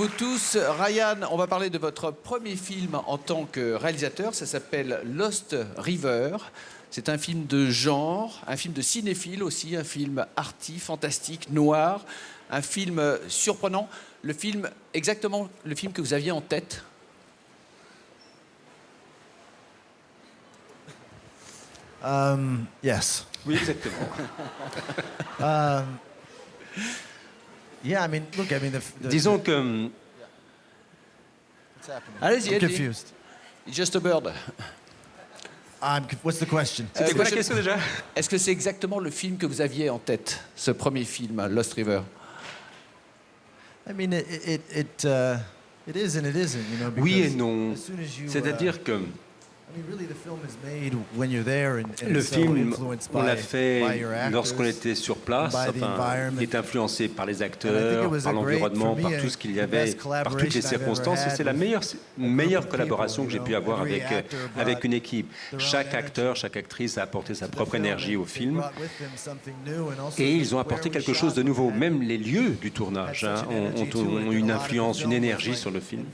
vous tous. Ryan, on va parler de votre premier film en tant que réalisateur. Ça s'appelle Lost River. C'est un film de genre, un film de cinéphile aussi, un film arty, fantastique, noir, un film surprenant. Le film, exactement le film que vous aviez en tête? Yes. Oui, exactement. Yeah, I mean, look, I mean, Disons que Allez-y, I'm allez-y. confused. Just a bird. What's the question? c'était quoi la question déjà? Est-ce que c'est exactement le film que vous aviez en tête, ce premier film, Lost River? I mean, it is and it isn't, you know. Oui et because non. as soon as you, C'est-à-dire que I mean, really, the film is made when you're there, and le it's so film, influenced on l'a by fait your actors. lorsqu'on était sur place. by the Enfin, environment. il est influencé par les And I think acteurs, it was par a great, l'environnement, for me, par tout ce qu'il y the avait, best par toutes les collaboration I've ever circonstances. Et had c'est la with meilleure of collaboration que people, j'ai pu you know. avoir Every avec, actor brought avec une équipe. their own Chaque energy acteur, chaque actrice a apporté sa to the propre film, énergie and au they film. brought with them something new, and also Et ils ont where apporté we quelque shot chose de nouveau. had Même les lieux du tournage ont une influence, une énergie sur le film.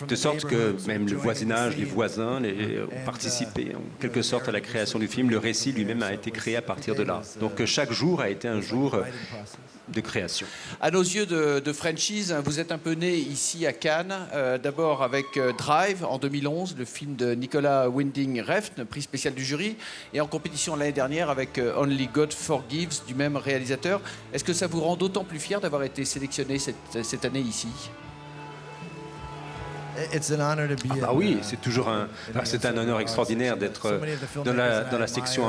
De sorte que même le voisinage, les voisins ont participé en quelque sorte à la création du film. Le récit lui-même a été créé à partir de là. Donc chaque jour a été un jour de création. À nos yeux de Frenchies, vous êtes un peu né ici à Cannes, d'abord avec Drive en 2011, le film de Nicolas Winding Refn, prix spécial du jury, et en compétition l'année dernière avec Only God Forgives du même réalisateur. Est-ce que ça vous rend d'autant plus fier d'avoir été sélectionné cette année ici? It's an honor to be Ah oui, c'est toujours c'est un honneur extraordinaire d'être dans la section,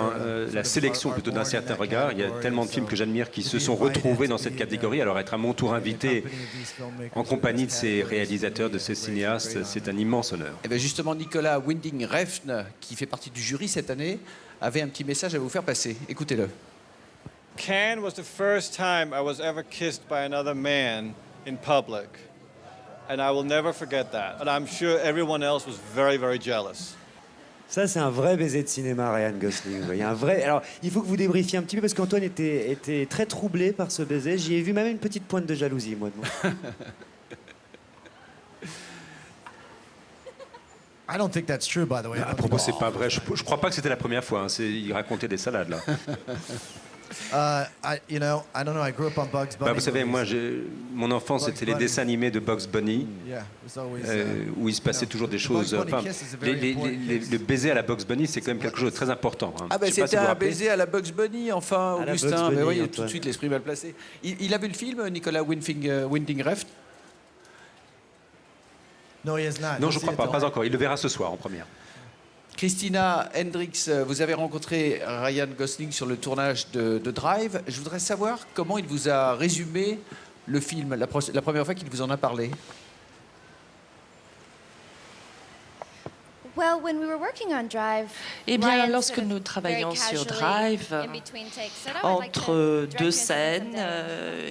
la sélection plutôt d'un certain regard. Il y a tellement de films que j'admire qui se sont retrouvés dans cette catégorie. Alors être à mon tour invité en compagnie de ces réalisateurs, de ces cinéastes, c'est un immense honneur. Et bien justement, Nicolas Winding Refn, qui fait partie du jury cette année, avait un petit message à vous faire passer. Écoutez-le. Cannes was the first time I was ever kissed by another man in public. And I will never forget that. And I'm sure everyone else was very, very jealous. Ça, c'est un vrai baiser de cinéma, Ryan Gosling. Il y a un vrai... Alors, il faut que vous débriefiez un petit peu, parce qu'Antoine était très troublé par ce baiser. J'y ai vu même une petite pointe de jalousie, moi. I don't think that's true, by the way. À propos, c'est pas vrai. Je crois pas que c'était la première fois. Il racontait des salades, là. You know, I don't know. I grew up on Bugs Bunny. Vous savez, moi, mon enfance, c'était les dessins animés de Bugs Bunny, Yeah, it's always, où il se passait toujours des choses. Enfin, le baiser à la Bugs Bunny, c'est quand même quelque chose de très important. Hein. Ah ben Je sais pas si c'était vous vous un rappelez. baiser à la Bugs Bunny, enfin, À la Augustin. Bugs Bunny, Mais voyez, tout Antoine. de suite l'esprit mal placé. Il a vu le film, Nicolas Winding Refn? No, he has not. Non, You'll je see crois it pas. tonight. Pas encore. Il le verra ce soir en première. Christina Hendricks, vous avez rencontré Ryan Gosling sur le tournage de Drive. Je voudrais savoir comment il vous a résumé le film, la première fois qu'il vous en a parlé. Eh bien, lorsque nous travaillions sur Drive, entre deux scènes,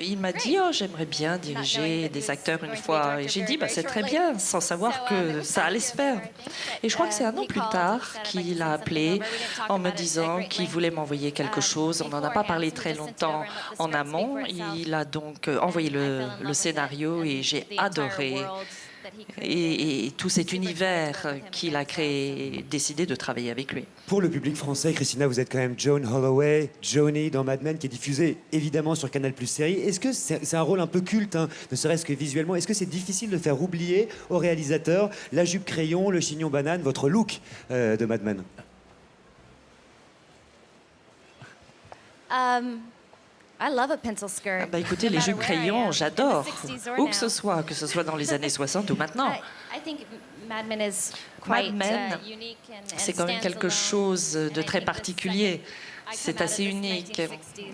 il m'a dit « Oh, j'aimerais bien diriger des acteurs une fois. » Et j'ai dit « C'est très bien », sans savoir que ça allait se faire. Et je crois que c'est un an plus tard qu'il a appelé en me disant qu'il voulait m'envoyer quelque chose. On n'en a pas parlé très longtemps en amont. Il a donc envoyé le scénario et j'ai adoré. Et tout cet univers qu'il a créé, décidé de travailler avec lui. Pour le public français, Christina, vous êtes quand même Joan Holloway, Johnny dans Mad Men, qui est diffusé évidemment sur Canal+ Série. Est-ce que c'est un rôle un peu culte, hein, ne serait-ce que visuellement? Est-ce que c'est difficile de faire oublier au réalisateur la jupe crayon, le chignon banane, votre look de Mad Men? Bah écoutez, les jupes crayons, j'adore. Où que ce soit dans les années 60 ou maintenant. Mad Men, c'est quand même quelque chose de très particulier. C'est assez unique.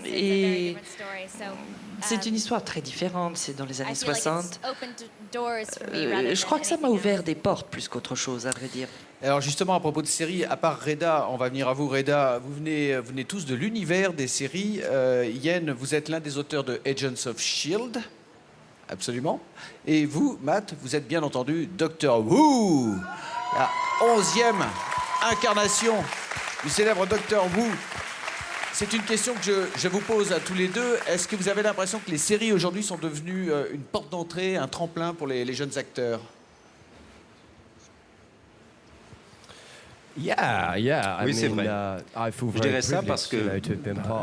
Et c'est une histoire très différente. C'est dans les années 60. Je crois que ça m'a ouvert des portes plus qu'autre chose, à vrai dire. Alors justement, à propos de séries, à part Reda, on va venir à vous, Reda, vous venez tous de l'univers des séries. Yen, vous êtes l'un des auteurs de Agents of S.H.I.E.L.D., absolument. Et vous, Matt, vous êtes bien entendu Doctor Who, la 11e incarnation du célèbre Doctor Who. C'est une question que je vous pose à tous les deux. Est-ce que vous avez l'impression que les séries aujourd'hui sont devenues une porte d'entrée, un tremplin pour les jeunes acteurs? Oui, c'est vrai. Je dirais ça parce que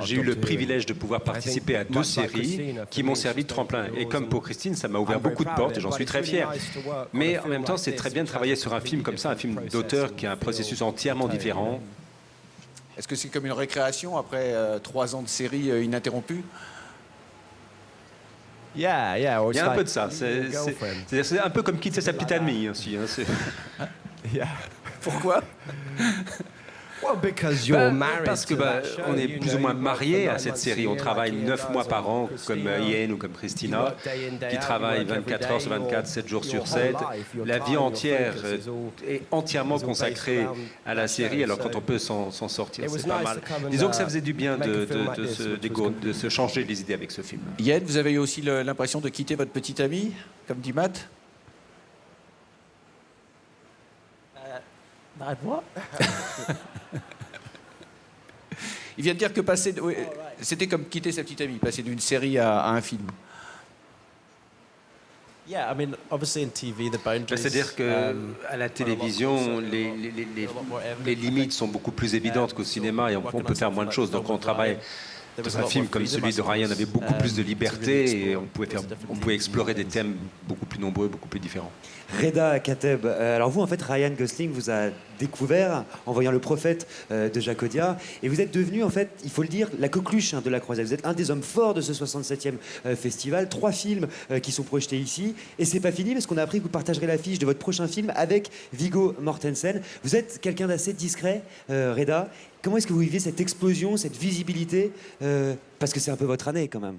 j'ai eu le privilège de pouvoir participer à 2 séries qui m'ont servi de tremplin. Et comme pour Christine, ça m'a ouvert beaucoup de portes et j'en suis très fier. Mais en même temps, c'est très bien de travailler sur un film comme ça, un film d'auteur qui a un processus entièrement différent. Est-ce que c'est comme une récréation après 3 ans de série ininterrompue? Il y a un peu de ça. C'est un peu comme quitter sa petite amie aussi. Hein, Pourquoi? Parce que on est plus ou moins mariés à cette série. On travaille 9 mois par an, comme Ian ou comme Christina, qui travaillent 24 heures sur 24, 7 jours sur 7. La vie entière est entièrement consacrée à la série, alors quand on peut s'en sortir, c'est pas mal. Disons que ça faisait du bien de se changer les idées avec ce film. Ian, vous avez eu aussi l'impression de quitter votre petite amie, comme dit Matt? Il vient de dire que c'était comme quitter sa petite amie, passer d'une série à un film. C'est-à-dire qu'à la télévision, les limites sont beaucoup plus évidentes qu'au cinéma et on peut faire moins de choses. Donc on travaille dans un film comme celui de Ryan, avait beaucoup plus de liberté et on pouvait explorer des thèmes beaucoup plus nombreux, beaucoup plus différents. Reda Kateb, alors vous en fait Ryan Gosling vous a découvert en voyant Le Prophète de Jacques Audiard et vous êtes devenu en fait, il faut le dire, la coqueluche de la croisade. Vous êtes un des hommes forts de ce 67e festival, 3 films qui sont projetés ici et c'est pas fini parce qu'on a appris que vous partagerez l'affiche de votre prochain film avec Viggo Mortensen. Vous êtes quelqu'un d'assez discret, Reda. Comment est-ce que vous vivez cette explosion, cette visibilité parce que c'est un peu votre année quand même.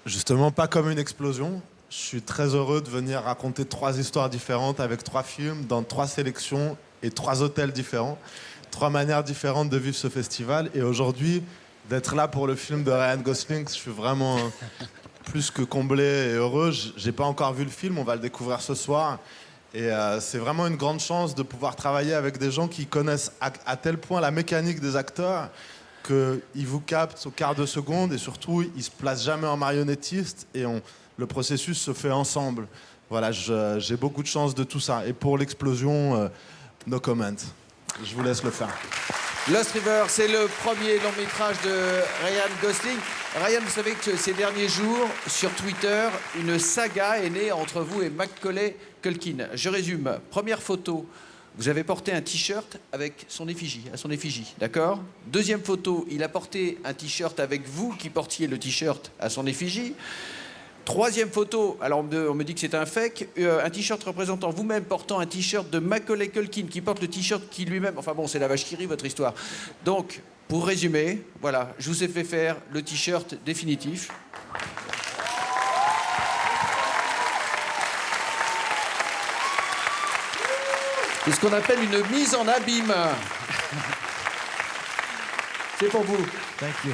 Justement, pas comme une explosion. Je suis très heureux de venir raconter 3 histoires différentes avec 3 films dans 3 sélections et 3 hôtels différents, 3 manières différentes de vivre ce festival. Et aujourd'hui, d'être là pour le film de Ryan Gosling, je suis vraiment plus que comblé et heureux. J'ai pas encore vu le film, on va le découvrir ce soir. Et c'est vraiment une grande chance de pouvoir travailler avec des gens qui connaissent à tel point la mécanique des acteurs qu'ils vous captent au quart de seconde et surtout, ils se placent jamais en marionnettiste et le processus se fait ensemble. Voilà, j'ai beaucoup de chance de tout ça. Et pour l'explosion, no comment. Je vous laisse le faire. Lost River, c'est le premier long métrage de Ryan Gosling. Ryan, vous savez que ces derniers jours, sur Twitter, une saga est née entre vous et Macaulay Culkin. Je résume. Première photo, vous avez porté un t-shirt avec son effigie, à son effigie, d'accord? Deuxième photo, il a porté un t-shirt avec vous qui portiez le t-shirt à son effigie. Troisième photo, alors on me dit que c'est un fake, un t-shirt représentant vous-même portant un t-shirt de Macaulay Culkin qui porte le t-shirt qui lui-même... Enfin bon, c'est la vache qui rit, votre histoire. Donc, pour résumer, voilà, je vous ai fait faire le t-shirt définitif. C'est ce qu'on appelle une mise en abîme. C'est pour vous. Thank you.